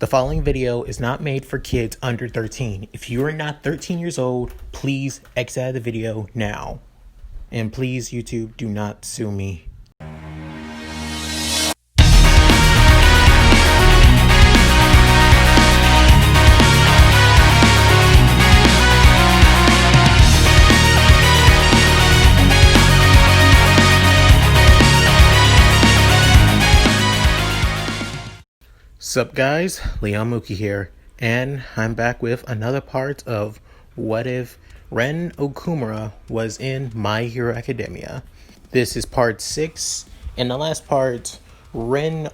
The following video is not made for kids under 13. If you are not 13 years old, please exit out of the video now. And please, YouTube, do not sue me. Sup guys, Leon Mooky here, and I'm back with another part of What If Rin Okumura Was in My Hero Academia. This is part 6. In the last part, Rin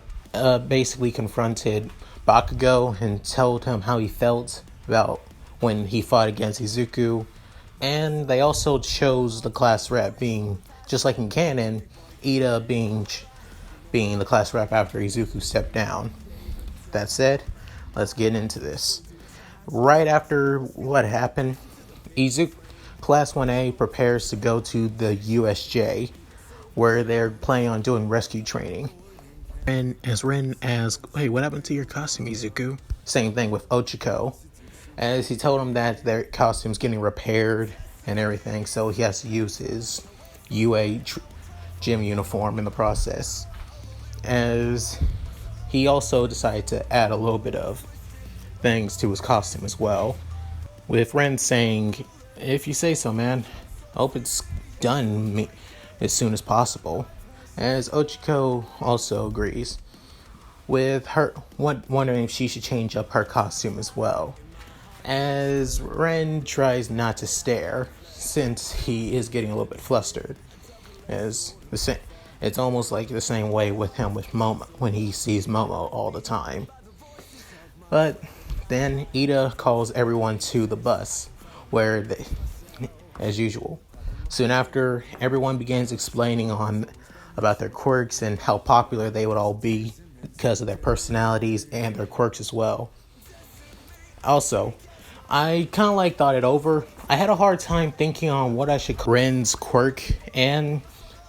basically confronted Bakugo and told him how he felt about when he fought against Izuku, and they also chose the class rep, being, just like in canon, Ida being the class rep after Izuku stepped down. That said, let's get into this. Right after what happened, Izuku Class 1A prepares to go to the USJ, where they're planning on doing rescue training. And as Rin asks, "Hey, what happened to your costume, Izuku?" Same thing with Ochiko, as he told him that their costume's getting repaired and everything, so he has to use his UA gym uniform in the process. As he also decided to add a little bit of things to his costume as well, with Ren saying, "If you say so, man. I hope it's done as soon as possible." As Ochiko also agrees, with her wondering if she should change up her costume as well, as Ren tries not to stare since he is getting a little bit flustered, as it's almost like the same way with him with Momo when he sees Momo all the time. But then Ida calls everyone to the bus, where they, as usual. Soon after, everyone begins explaining about their quirks and how popular they would all be because of their personalities and their quirks as well. Also, I kind of thought it over. I had a hard time thinking on what I should call Ren's quirk, and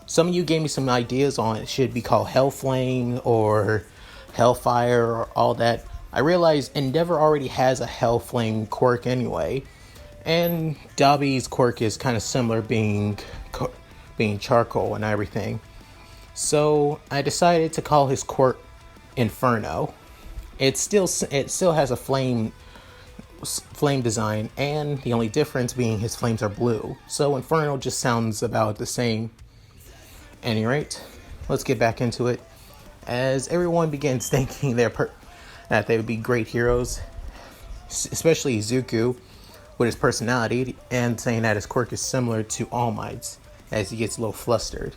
some of you gave me some ideas on it. Should be called Hellflame or Hellfire or all that. I realized Endeavor already has a Hellflame quirk anyway, and Dobby's quirk is kind of similar, being charcoal and everything. So I decided to call his quirk Inferno. It still has a flame design, and the only difference being his flames are blue. So Inferno just sounds about the same. Any rate, let's get back into it. As everyone begins thinking that they would be great heroes, especially Izuku with his personality, and saying that his quirk is similar to All Might's, as he gets a little flustered.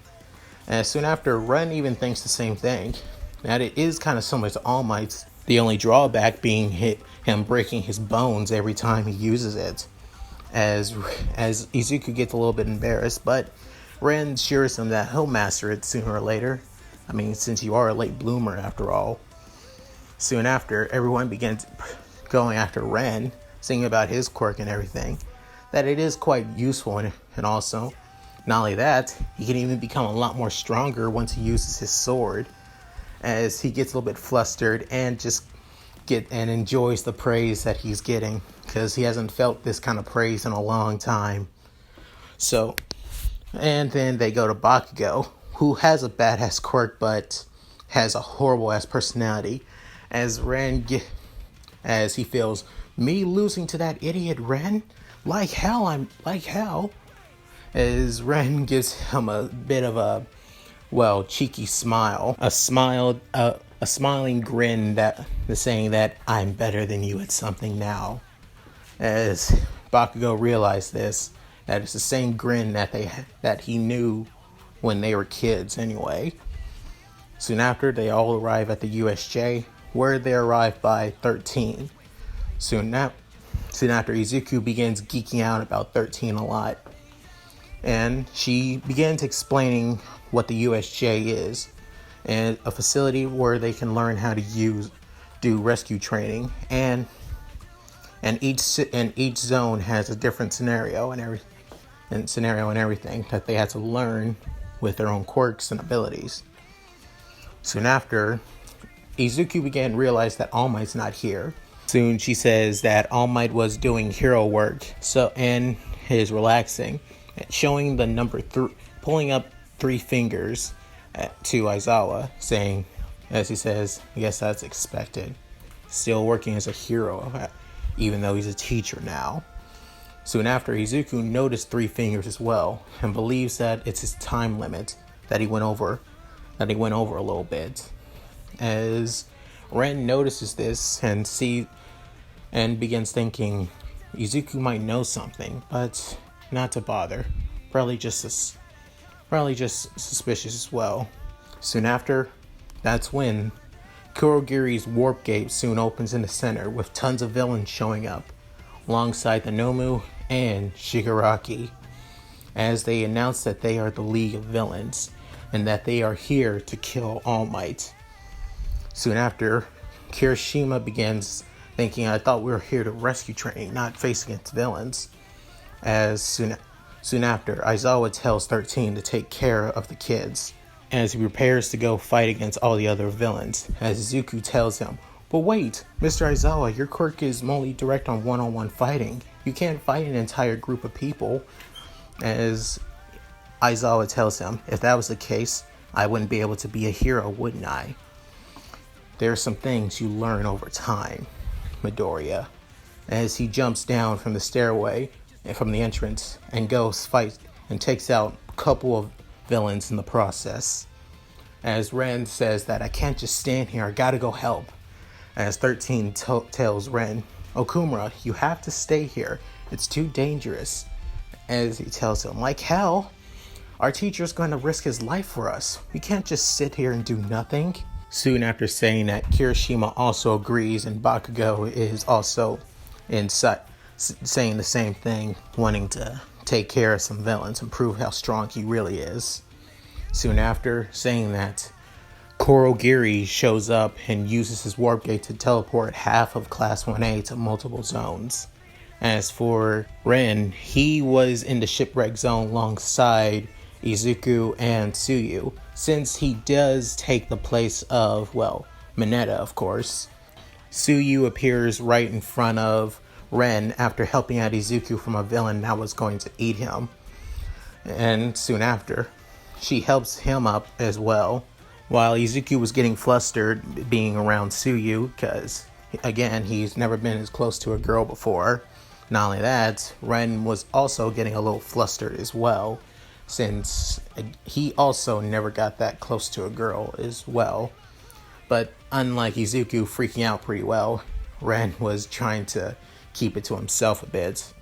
And soon after, Ren even thinks the same thing, that it is kind of similar to All Might's, the only drawback being him breaking his bones every time he uses it. As Izuku gets a little bit embarrassed, but Ren assures him that he'll master it sooner or later. I mean, since you are a late bloomer after all. Soon after, everyone begins going after Ren, singing about his quirk and everything, that it is quite useful, and also, not only that, he can even become a lot more stronger once he uses his sword, as he gets a little bit flustered and enjoys the praise that he's getting, because he hasn't felt this kind of praise in a long time. So, and then they go to Bakugo, who has a badass quirk but has a horrible ass personality, as he feels, "Me losing to that idiot Ren? Like hell." As Ren gives him a bit of a, cheeky smile, a smiling grin that is saying that "I'm better than you at something now." As Bakugo realized this, that it's the same grin that he knew when they were kids anyway. Soon after, they all arrive at the USJ, where they arrive by 13. Soon after, Izuku begins geeking out about 13 a lot, and she begins explaining what the USJ is, and a facility where they can learn how to do rescue training, and each zone has a different scenario and everything that they have to learn with their own quirks and abilities. Soon after, Izuku began to realize that All Might's not here. Soon she says that All Might was doing hero work, and is relaxing, showing the number 3, pulling up 3 fingers to Aizawa, saying, as he says, I guess that's expected. Still working as a hero, even though he's a teacher now. Soon after, Izuku noticed 3 fingers as well, and believes that it's his time limit that he went over a little bit. As Ren notices this and begins thinking Izuku might know something, but not to bother. Probably just suspicious as well. Soon after, that's when Kurogiri's warp gate soon opens in the center, with tons of villains showing up, alongside the Nomu and Shigaraki, as they announce that they are the League of Villains, and that they are here to kill All Might. Soon after, Kirishima begins thinking, I thought we were here to rescue train, not face against villains. As soon after, Aizawa tells 13 to take care of the kids, as he prepares to go fight against all the other villains, as Izuku tells him, but wait, Mr. Aizawa, your quirk is only direct on one-on-one fighting. You can't fight an entire group of people. As Aizawa tells him, if that was the case, I wouldn't be able to be a hero, wouldn't I? There are some things you learn over time, Midoriya. As he jumps down from the stairway, from the entrance, and goes fight and takes out a couple of villains in the process. As Ren says that I can't just stand here, I gotta go help. As 13 tells Ren, Okumura, you have to stay here. It's too dangerous. As he tells him, like hell, our teacher's going to risk his life for us. We can't just sit here and do nothing. Soon after saying that, Kirishima also agrees, and Bakugo is also saying the same thing, wanting to take care of some villains and prove how strong he really is. Soon after saying that, Kurogiri shows up and uses his warp gate to teleport half of Class 1A to multiple zones. As for Ren, he was in the Shipwreck zone alongside Izuku and Tsuyu, since he does take the place of, Mineta, of course. Tsuyu appears right in front of Ren after helping out Izuku from a villain that was going to eat him. And soon after, she helps him up as well, while Izuku was getting flustered being around Tsuyu, because, again, he's never been as close to a girl before. Not only that, Ren was also getting a little flustered as well, since he also never got that close to a girl as well. But unlike Izuku freaking out pretty well, Ren was trying to keep it to himself a bit.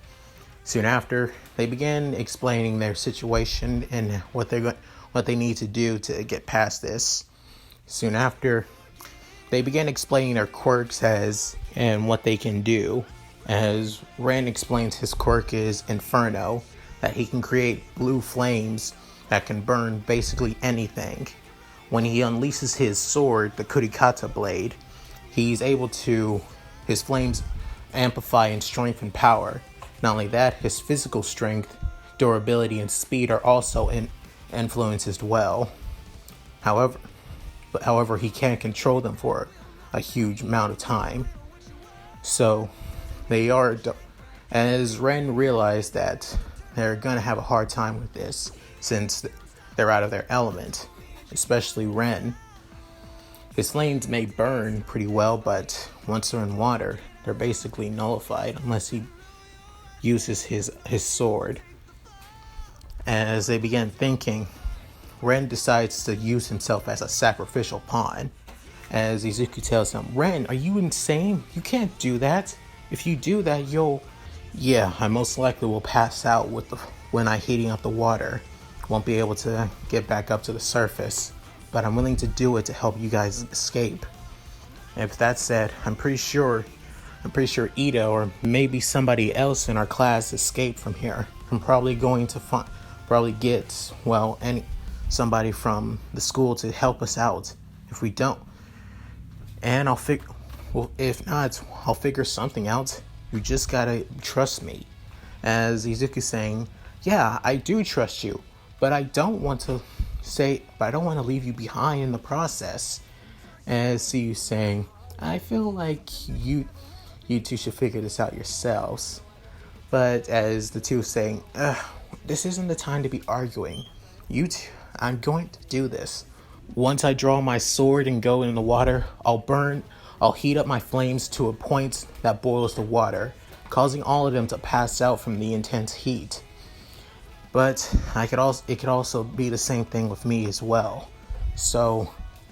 Soon after, they began explaining their situation and what they need to do to get past this. Soon after, they began explaining their quirks and what they can do. As Ren explains his quirk is Inferno, that he can create blue flames that can burn basically anything. When he unleashes his sword, the Kurikata blade, he's able to, his flames amplify in strength and power. Not only that, his physical strength, durability, and speed are also influenced as well. However, he can't control them for a huge amount of time. So, as Ren realized that they're gonna have a hard time with this, since they're out of their element, especially Ren. His flames may burn pretty well, but once they're in water, they're basically nullified unless he uses his sword. As they begin thinking, Ren decides to use himself as a sacrificial pawn. As Izuku tells him, Ren, are you insane? You can't do that. If you do that, I most likely will pass out when I'm heating up the water. Won't be able to get back up to the surface. But I'm willing to do it to help you guys escape. If that's said, I'm pretty sure Ito or maybe somebody else in our class escaped from here. I'm probably going to get somebody from the school to help us out. If we don't, and if not, I'll figure something out. You just gotta trust me. As Izuku saying, yeah, I do trust you, but I don't want to leave you behind in the process. As Suyu saying, I feel like you two should figure this out yourselves. But as the two saying, this isn't the time to be arguing. I'm going to do this. Once I draw my sword and go in the water, I'll heat up my flames to a point that boils the water, causing all of them to pass out from the intense heat. But it could also be the same thing with me as well. So,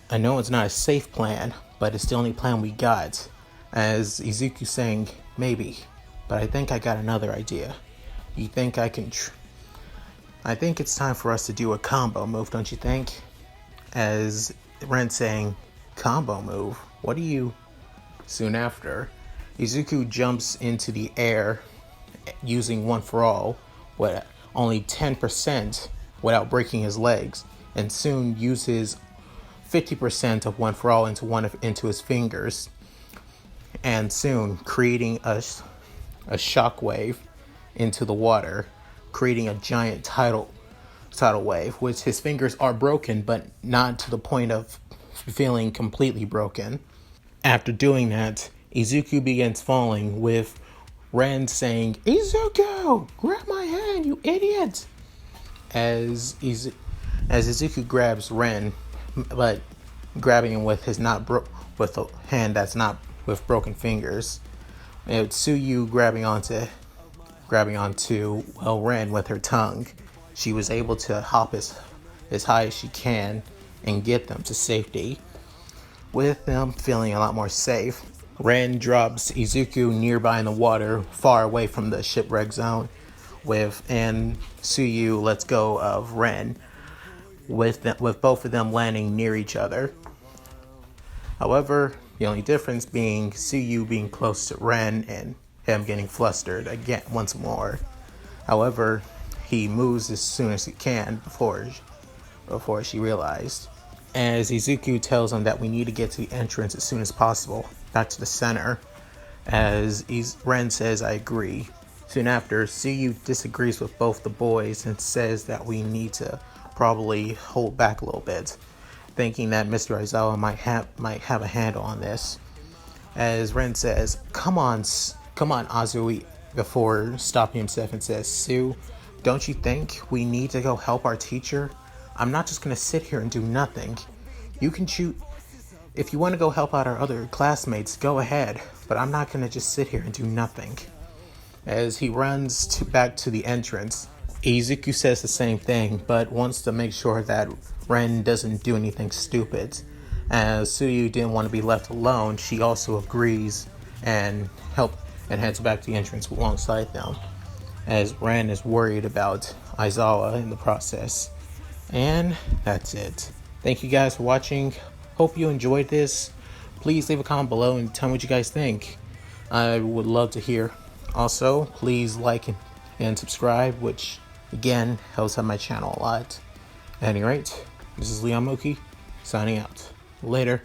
I know it's not a safe plan, but it's the only plan we got. As Izuku saying, maybe, but I think I got another idea. You think I can I think it's time for us to do a combo move, don't you think? As Ren saying, combo move? What do you... Soon after, Izuku jumps into the air using One For All, with only 10% without breaking his legs, and soon uses 50% of One For All into his fingers, and soon creating a shockwave into the water, creating a giant tidal wave, which his fingers are broken, but not to the point of feeling completely broken. After doing that, Izuku begins falling, with Ren saying, Izuku, grab my hand, you idiot! As Izuku grabs Ren, but grabbing him with with a hand that's not with broken fingers. And Tsuyu grabbing onto Ren with her tongue. She was able to hop as high as she can and get them to safety, with them feeling a lot more safe. Ren drops Izuku nearby in the water, far away from the shipwreck zone, and Tsuyu lets go of Ren, with both of them landing near each other. However, the only difference being Tsuyu being close to Ren and him getting flustered again once more. However, he moves as soon as he can before she realized. As Izuku tells him that we need to get to the entrance as soon as possible, back to the center. As Ren says, I agree. Soon after, Tsuyu disagrees with both the boys and says that we need to probably hold back a little bit, thinking that Mr. Aizawa might have a handle on this. As Ren says, come on, Azui, before stopping himself and says, Sue, don't you think we need to go help our teacher? I'm not just gonna sit here and do nothing. You can shoot. If you want to go help out our other classmates, go ahead, but I'm not gonna just sit here and do nothing. As he runs back to the entrance, Izuku says the same thing, but wants to make sure that Ren doesn't do anything stupid. As Tsuyu didn't want to be left alone, she also agrees and heads back to the entrance alongside them, as Ren is worried about Aizawa in the process. And that's it. Thank you guys for watching. Hope you enjoyed this. Please leave a comment below and tell me what you guys think. I would love to hear. Also, please like and subscribe, which again helps out my channel a lot. At any rate, this is Mooky signing out. Later.